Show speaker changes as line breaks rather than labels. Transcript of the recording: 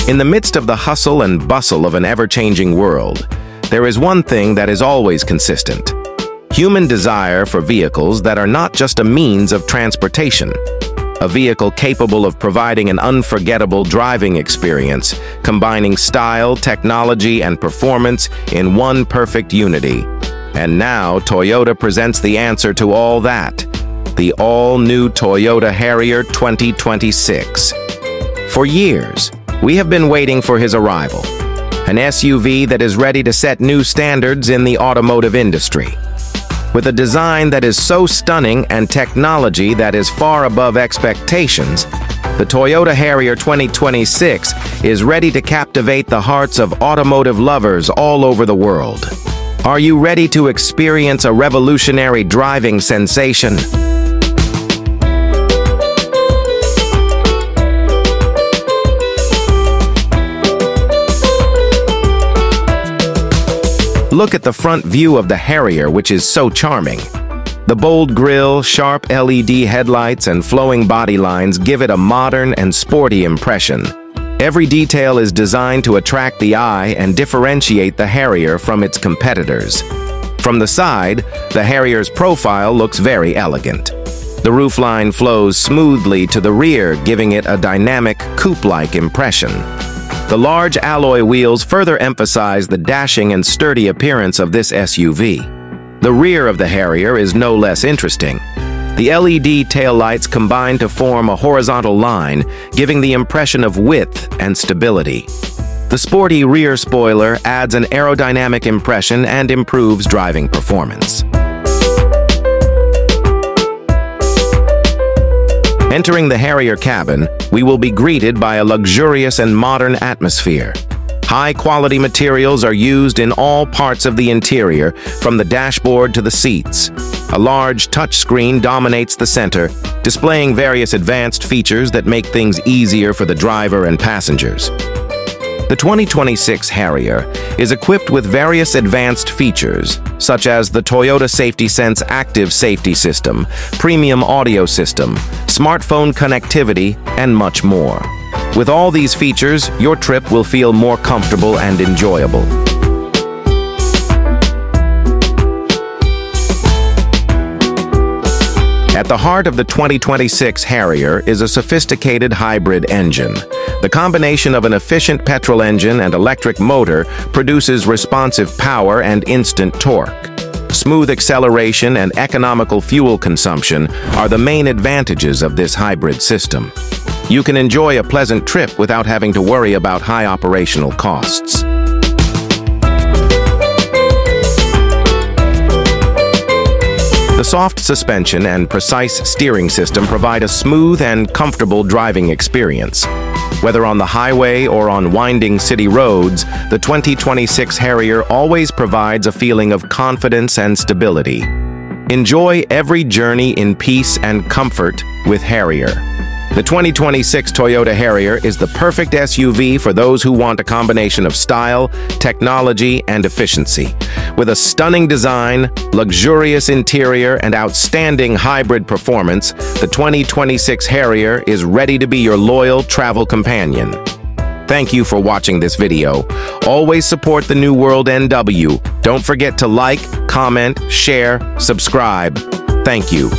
In the midst of the hustle and bustle of an ever-changing world, there is one thing that is always consistent: human desire for vehicles that are not just a means of transportation. A vehicle capable of providing an unforgettable driving experience, combining style, technology, and performance in one perfect unity. And now, Toyota presents the answer to all that: the all-new Toyota Harrier 2026. For years, we have been waiting for his arrival, an SUV that is ready to set new standards in the automotive industry. With a design that is so stunning and technology that is far above expectations, the Toyota Harrier 2026 is ready to captivate the hearts of automotive lovers all over the world. Are you ready to experience a revolutionary driving sensation? Look at the front view of the Harrier, which is so charming. The bold grille, sharp LED headlights, and flowing body lines give it a modern and sporty impression. Every detail is designed to attract the eye and differentiate the Harrier from its competitors. From the side, the Harrier's profile looks very elegant. The roofline flows smoothly to the rear, giving it a dynamic, coupe-like impression. The large alloy wheels further emphasize the dashing and sturdy appearance of this SUV. The rear of the Harrier is no less interesting. The LED taillights combine to form a horizontal line, giving the impression of width and stability. The sporty rear spoiler adds an aerodynamic impression and improves driving performance. Entering the Harrier cabin, we will be greeted by a luxurious and modern atmosphere. High-quality materials are used in all parts of the interior, from the dashboard to the seats. A large touchscreen dominates the center, displaying various advanced features that make things easier for the driver and passengers. The 2026 Harrier is equipped with various advanced features, such as the Toyota Safety Sense Active Safety System, premium audio system, smartphone connectivity, and much more. With all these features, your trip will feel more comfortable and enjoyable. At the heart of the 2026 Harrier is a sophisticated hybrid engine. The combination of an efficient petrol engine and electric motor produces responsive power and instant torque. Smooth acceleration and economical fuel consumption are the main advantages of this hybrid system. You can enjoy a pleasant trip without having to worry about high operational costs. The soft suspension and precise steering system provide a smooth and comfortable driving experience. Whether on the highway or on winding city roads, the 2026 Harrier always provides a feeling of confidence and stability. Enjoy every journey in peace and comfort with Harrier. The 2026 Toyota Harrier is the perfect SUV for those who want a combination of style, technology, and efficiency. With a stunning design, luxurious interior, and outstanding hybrid performance, the 2026 Harrier is ready to be your loyal travel companion. Thank you for watching this video. Always support the New World NW. Don't forget to like, comment, share, subscribe. Thank you.